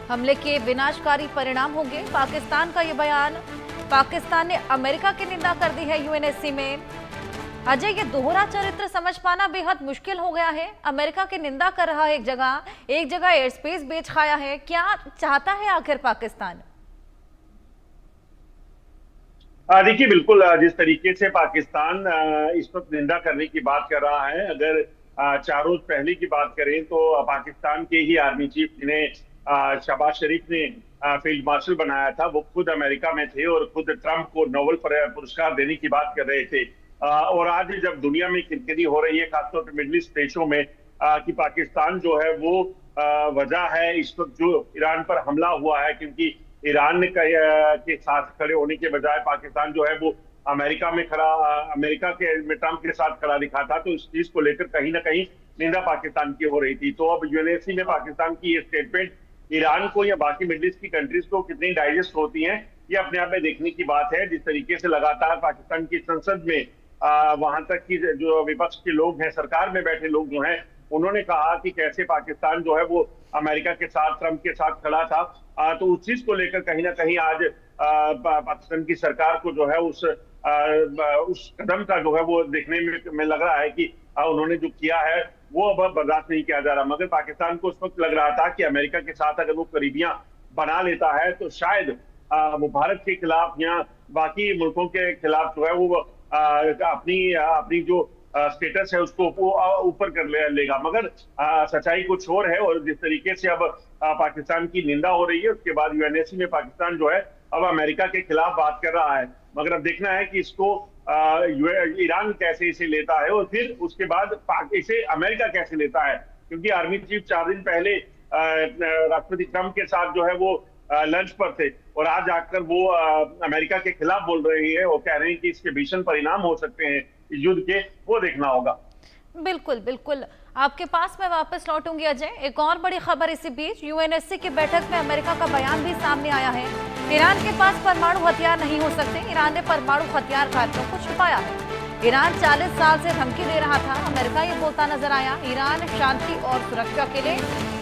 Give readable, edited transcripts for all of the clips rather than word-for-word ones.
हमले के विनाशकारी परिणाम होंगे, पाकिस्तान का ये बयान। पाकिस्तान ने अमेरिका की निंदा कर दी है यूएनएससी में। अजय, ये दोहरा चरित्र समझ पाना बेहद मुश्किल हो गया है। अमेरिका की निंदा कर रहा है एक जगह एयर स्पेस बेच खाया है। क्या चाहता है आखिर पाकिस्तान? देखिए, बिल्कुल जिस तरीके से पाकिस्तान इस वक्त निंदा करने की बात कर रहा है, अगर 4 रोज पहले की बात करें तो पाकिस्तान के ही आर्मी चीफ जिन्हें शहबाज शरीफ ने फील्ड मार्शल बनाया था, वो खुद अमेरिका में थे और खुद ट्रंप को नोबेल पुरस्कार देने की बात कर रहे थे। और आज जब दुनिया में किरकिरी हो रही है, खासतौर पर मिडिल ईस्ट देशों में, कि पाकिस्तान जो है वो वजह है इस वक्त जो ईरान पर हमला हुआ है, क्योंकि ईरान के साथ खड़े होने के बजाय पाकिस्तान जो है वो अमेरिका में खड़ा, अमेरिका के ट्रंप के साथ खड़ा दिखा था। तो इस चीज को लेकर कहीं ना कहीं निंदा पाकिस्तान की हो रही थी। तो अब यूएनएससी में पाकिस्तान की ये स्टेटमेंट ईरान को या बाकी मिडिल ईस्ट की कंट्रीज को कितनी डाइजेस्ट होती है, ये अपने आप में देखने की बात है। जिस तरीके से लगातार पाकिस्तान की संसद में वहां तक की जो विपक्ष के लोग हैं, सरकार में बैठे लोग जो हैं, उन्होंने कहा कि कैसे पाकिस्तान जो है वो अमेरिका के साथ, ट्रंप के साथ खड़ा था। तो उस चीज को लेकर कहीं ना कहीं आज पाकिस्तान की सरकार को जो है उस कदम का जो है वो देखने में लग रहा है कि उन्होंने जो किया है वो अब बर्दाश्त नहीं किया जा रहा। मगर पाकिस्तान को उस वक्त लग रहा था कि अमेरिका के साथ अगर वो करीबियां बना लेता है तो शायद वो भारत के खिलाफ या बाकी मुल्कों के खिलाफ जो है वो अपनी जो स्टेटस है उसको ऊपर कर लेगा। मगर सच्चाई कुछ और है। और जिस तरीके से अब पाकिस्तान की निंदा हो रही है, उसके बाद यूएनएससी में पाकिस्तान जो है अब अमेरिका के खिलाफ बात कर रहा है। मगर अब देखना है कि इसको ईरान कैसे इसे लेता है और फिर उसके बाद इसे अमेरिका कैसे लेता है। क्योंकि आर्मी चीफ 4 दिन पहले राष्ट्रपति ट्रंप के साथ जो है वो लंच पर थे और आज आकर वो अमेरिका के खिलाफ बोल रही है और कह रहे हैं कि इसके भीषण परिणाम हो सकते हैं युद्ध के, वो देखना होगा। बिल्कुल बिल्कुल, आपके पास मैं वापस लौटूंगी अजय। एक और बड़ी खबर इसी बीच, यूएनएससी की बैठक में अमेरिका का बयान भी सामने आया है। ईरान के पास परमाणु हथियार नहीं हो सकते, ईरान ने परमाणु हथियार कार्यक्रम को छुपाया है। ईरान 40 साल से धमकी दे रहा था, अमेरिका ये बोलता नजर आया। ईरान शांति और सुरक्षा के लिए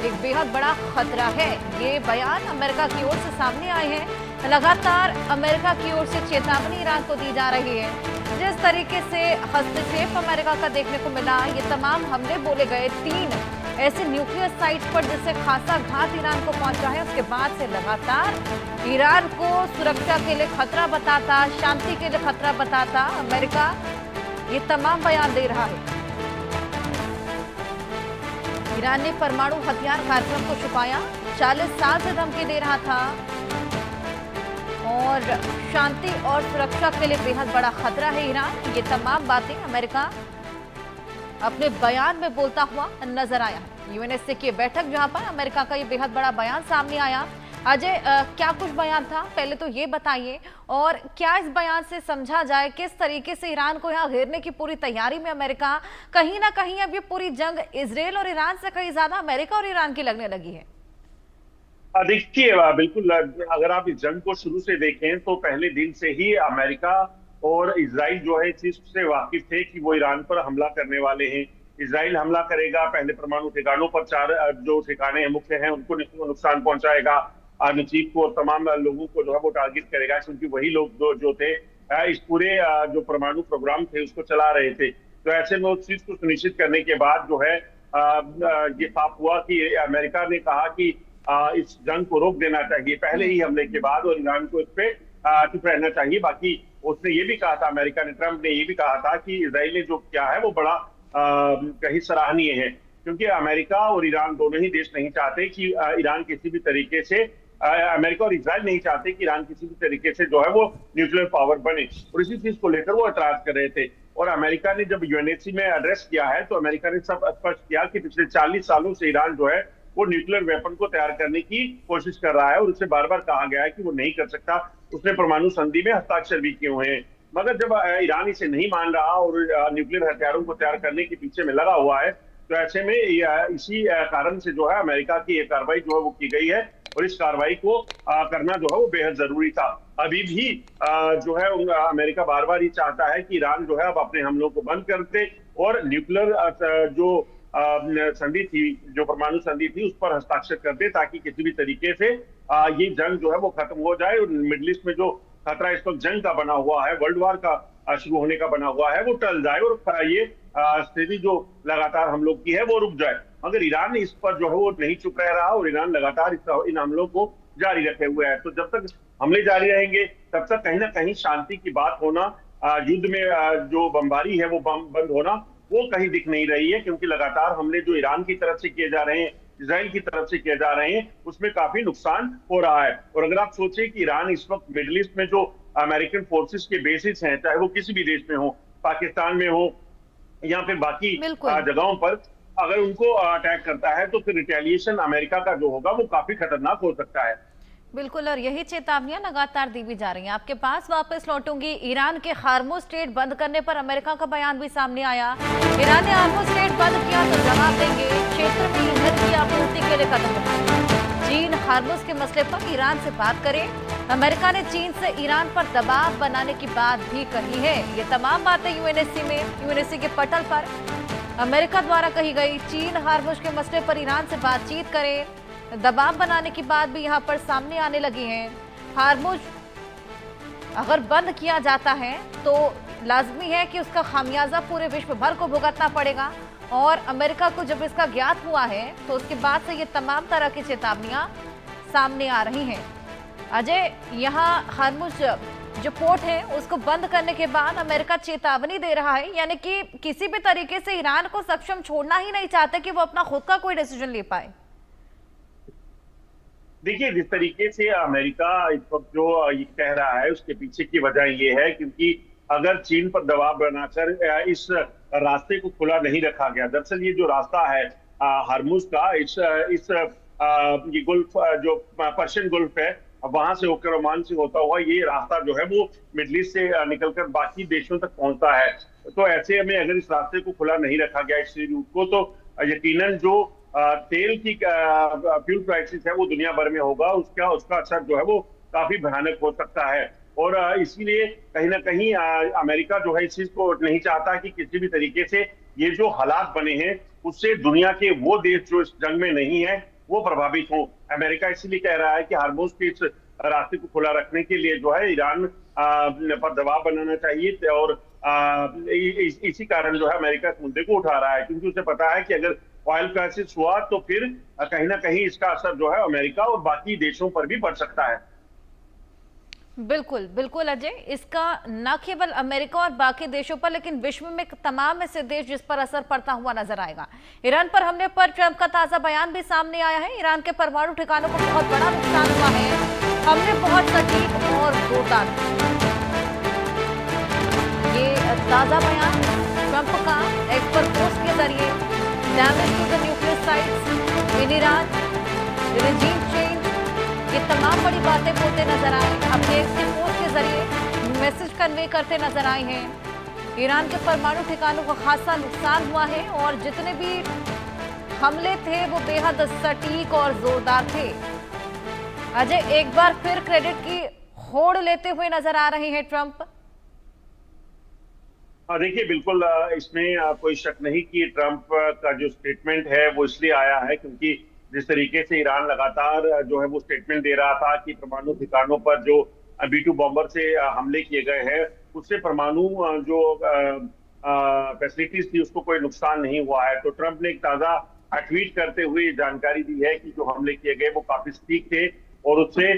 एक बेहद बड़ा खतरा है। ये बयान अमेरिका की ओर से सामने आए हैं। लगातार अमेरिका की ओर से चेतावनी ईरान को दी जा रही है। जिस तरीके से हस्तक्षेप अमेरिका का देखने को मिला, ये तमाम हमले बोले गए 3 ऐसे न्यूक्लियर साइट्स पर जिससे खासा घात ईरान को पहुंचा है। उसके बाद से लगातार ईरान को सुरक्षा के लिए खतरा बताता, शांति के लिए खतरा बताता अमेरिका ये तमाम बयान दे रहा है। ईरान ने परमाणु हथियार कार्यक्रम को छुपाया, 40 साल से धमकी दे रहा था और शांति और सुरक्षा के लिए बेहद बड़ा खतरा है ईरान। ये तमाम बातें अमेरिका अपने बयान में बोलता हुआ नजर आया। यूएनएससी की बैठक जहां पर अमेरिका का ये बेहद बड़ा बयान सामने आया। अजय, क्या कुछ बयान था, पहले तो ये बताइए, और क्या इस बयान से समझा जाए किस तरीके से ईरान को यहाँ घेरने की पूरी तैयारी में अमेरिका, कहीं ना कहीं अब ये पूरी जंग इजराइल और ईरान से कहीं ज्यादा अमेरिका और ईरान की लगने लगी है? देखिए, बिल्कुल अगर आप इस जंग को शुरू से देखें तो पहले दिन से ही अमेरिका और इजराइल जो है इस चीज से वाकिफ थे कि वो ईरान पर हमला करने वाले हैं। इजराइल हमला करेगा, पहले परमाणु ठिकानों पर 4 जो ठिकाने हैं मुख्य हैं उनको नुकसान पहुंचाएगा, नजीब को और तमाम लोगों को जो है वो टारगेट करेगा, क्योंकि वही लोग जो थे इस पूरे जो परमाणु प्रोग्राम थे उसको चला रहे थे। तो ऐसे में उस चीज को सुनिश्चित करने के बाद जो है ये साफ हुआ कि अमेरिका ने कहा कि इस जंग को रोक देना चाहिए पहले ही हमले के बाद, और ईरान को इस पे चुप रहना चाहिए। बाकी उसने ये भी कहा था, अमेरिका ने, ट्रंप ने ये भी कहा था कि इजराइल ने जो किया है वो बड़ा कहीं सराहनीय है, क्योंकि अमेरिका और ईरान दोनों ही देश नहीं चाहते कि ईरान किसी भी तरीके से, अमेरिका और इजराइल नहीं चाहते कि ईरान किसी भी तरीके से जो है वो न्यूक्लियर पावर बने, और इसी चीज को लेकर वो एतराज कर रहे थे। और अमेरिका ने जब यूएनएससी में एड्रेस किया है तो अमेरिका ने सब स्पष्ट किया कि पिछले 40 सालों से ईरान जो है वो न्यूक्लियर वेपन को तैयार करने की कोशिश कर रहा है और उससे बार बार कहा गया है कि वो नहीं कर सकता। उसने परमाणु संधि में हस्ताक्षर भी किए हुए हैं। मगर जब ईरान इसे नहीं मान रहा और न्यूक्लियर हथियारों को तैयार करने के पीछे में लगा हुआ है, तो ऐसे में इसी कारण से जो है अमेरिका की ये कार्रवाई जो है वो की गई है, और इस कार्रवाई को करना जो है वो बेहद जरूरी था। अभी भी जो है अमेरिका बार बार ये चाहता है कि ईरान जो है अब अपने हमलों को बंद कर दे और न्यूक्लियर जो संधि थी, जो परमाणु संधि थी, उस पर हस्ताक्षर कर दे, ताकि किसी भी तरीके से ये जंग जो है वो खत्म हो जाए और मिडिल ईस्ट में जो खतरा इस वक्त जंग का बना हुआ है, वर्ल्ड वार का शुरू होने का बना हुआ है, वो टल जाए और ये स्थिति जो लगातार हम लोग की है वो रुक जाए। मगर ईरान इस पर जो है वो नहीं चुप रह रहा और ईरान लगातार इन हमलों को जारी रखे हुए है। तो जब तक हमले जारी रहेंगे तब तक कहीं ना कहीं शांति की बात होना, युद्ध में जो बमबारी है वो बंद होना, वो कहीं दिख नहीं रही है, क्योंकि लगातार हमले जो ईरान की तरफ से किए जा रहे हैं, इजराइल की तरफ से किए जा रहे हैं, उसमें काफी नुकसान हो रहा है। और अगर आप सोचें कि ईरान इस वक्त मिडिल ईस्ट में जो अमेरिकन फोर्सेस के बेसिस हैं, चाहे वो किसी भी देश में हो, पाकिस्तान में हो या फिर बाकी जगहों पर, अगर उनको अटैक करता है तो फिर रिटेलिएशन अमेरिका का जो होगा वो काफी खतरनाक हो सकता है। बिल्कुल, और यही चेतावनियां लगातार दी भी जा रही हैं। आपके पास वापस लौटूंगी। ईरान के हार्मुज स्ट्रेट बंद करने पर अमेरिका का बयान भी सामने आया। ईरान ने हार्मुज स्ट्रेट बंद किया तो जवाब देंगे, क्षेत्र में ईंधन की आपूर्ति के लिए कदम उठाएंगे। चीन हार्मुज के मसले पर ईरान से बात करे। अमेरिका ने चीन से ईरान पर दबाव बनाने की बात भी कही है। ये तमाम बातें यूएनएससी के पटल पर अमेरिका द्वारा कही गई। चीन हार्मुज के मसले पर ईरान से बातचीत करे, दबाव बनाने की बात भी यहां पर सामने आने लगी है। हार्मुज अगर बंद किया जाता है तो लाजमी है कि उसका खामियाजा पूरे विश्व भर को भुगतना पड़ेगा, और अमेरिका को जब इसका ज्ञात हुआ है तो उसके बाद से ये तमाम तरह की चेतावनियां सामने आ रही हैं। अजय, यहाँ हार्मुज जो पोर्ट है उसको बंद करने के बाद अमेरिका चेतावनी दे रहा है, यानी कि किसी भी तरीके से ईरान को सक्षम छोड़ना ही नहीं चाहते कि वो अपना खुद का कोई डिसीजन ले पाए। देखिए, जिस तरीके से अमेरिका इस वक्त जो ये कह रहा है उसके पीछे की वजह ये है, क्योंकि अगर चीन पर दबाव बनाकर इस रास्ते को खुला नहीं रखा गया, दरअसल ये जो रास्ता है हरमुज का, ये गुल्फ जो पर्शियन गुल्फ है, वहां से होकर ओमान से होता हुआ ये रास्ता जो है वो मिडल ईस्ट से निकलकर बाकी देशों तक पहुंचता है। तो ऐसे में अगर इस रास्ते को खुला नहीं रखा गया, इस रूट को, तो यकीनन जो तेल की फ्यूल क्राइसिस है वो दुनिया भर में होगा, उसका असर जो है वो काफी भयानक हो सकता है। और इसीलिए कहीं ना कहीं अमेरिका जो है इस चीज को नहीं चाहता कि किसी भी तरीके से ये जो हालात बने हैं उससे दुनिया के वो देश जो इस जंग में नहीं है वो प्रभावित हो। अमेरिका इसीलिए कह रहा है कि हार्मुज के इस रास्ते को खुला रखने के लिए जो है ईरान पर दबाव बनाना चाहिए, और इसी कारण जो है अमेरिका इस मुद्दे को उठा रहा है, क्योंकि उसे पता है कि अगर ऑयल क्राइसिस हुआ तो फिर कहीं ना कहीं इसका असर जो है अमेरिका और बाकी देशों पर भी पड़ सकता है। बिल्कुल बिल्कुल अजय, इसका न केवल अमेरिका और बाकी देशों पर लेकिन विश्व में तमाम ऐसे देश जिस पर असर पड़ता हुआ नजर आएगा। ईरान पर हमले पर ट्रंप का ताजा बयान भी सामने आया है। ईरान के परमाणु ठिकानों को बहुत बड़ा नुकसान हुआ है, हमले बहुत सटीक और जोरदार। ये ताजा बयान ट्रंप का एक्स पर पोस्ट के जरिए, damage to the nuclear sites in Iran, regime change, ये तमाम बड़ी बातें बोलते नजर आए, अपने एक्स पोस्ट के जरिए मैसेज कन्वे करते नजर आए हैं। ईरान के परमाणु ठिकानों को खासा नुकसान हुआ है और जितने भी हमले थे वो बेहद सटीक और जोरदार थे। अजय, एक बार फिर क्रेडिट की होड़ लेते हुए नजर आ रहे हैं ट्रंप। देखिए, बिल्कुल इसमें कोई शक नहीं कि ट्रंप का जो स्टेटमेंट है वो इसलिए आया है क्योंकि जिस तरीके से ईरान लगातार जो है वो स्टेटमेंट दे रहा था कि परमाणु ठिकानों पर जो B-2 बॉम्बर से हमले किए गए हैं उससे परमाणु जो फैसिलिटीज थी उसको कोई नुकसान नहीं हुआ है। तो ट्रंप ने एक ताजा ट्वीट करते हुए जानकारी दी है कि जो हमले किए गए वो काफी सटीक थे और उससे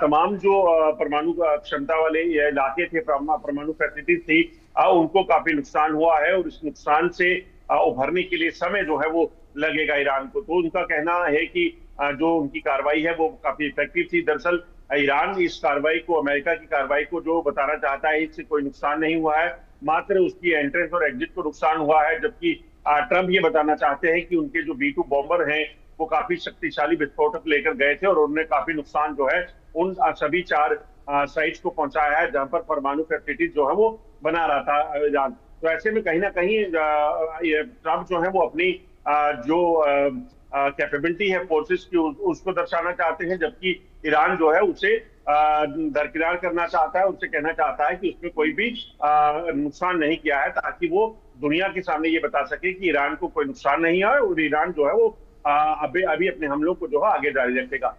तमाम जो परमाणु क्षमता वाले इलाके थे, परमाणु फैसिलिटीज थी, उनको काफी नुकसान हुआ है और इस नुकसान से उभरने के लिए समय जो है वो लगेगा ईरान को। तो उनका कहना है कि जो उनकी कार्रवाई है वो काफी इफेक्टिव थी। दरअसल ईरान इस कार्रवाई को, अमेरिका की कार्रवाई को जो बताना चाहता है इससे कोई नुकसान नहीं हुआ है, मात्र उसकी एंट्रेंस और एग्जिट को नुकसान हुआ है। जबकि ट्रंप ये बताना चाहते हैं कि उनके जो B-2 बॉम्बर हैं वो काफी शक्तिशाली विस्फोटक लेकर गए थे और उन्होंने काफी नुकसान जो है उन सभी 4 साइट्स को पहुंचाया है जहां पर परमाणु फैसिलिटीज जो है वो बना रहा था ईरान। तो ऐसे में कहीं ना कहीं ट्रंप जो है वो अपनी जो कैपेबिलिटी है फोर्सेस की उसको दर्शाना चाहते हैं, जबकि ईरान जो है उसे दरकिनार करना चाहता है, उससे कहना चाहता है कि उसमें कोई भी नुकसान नहीं किया है ताकि वो दुनिया के सामने ये बता सके कि ईरान को कोई नुकसान नहीं है और ईरान जो है वो अभी अभी अपने हमलों को जो है आगे जारी रखेगा।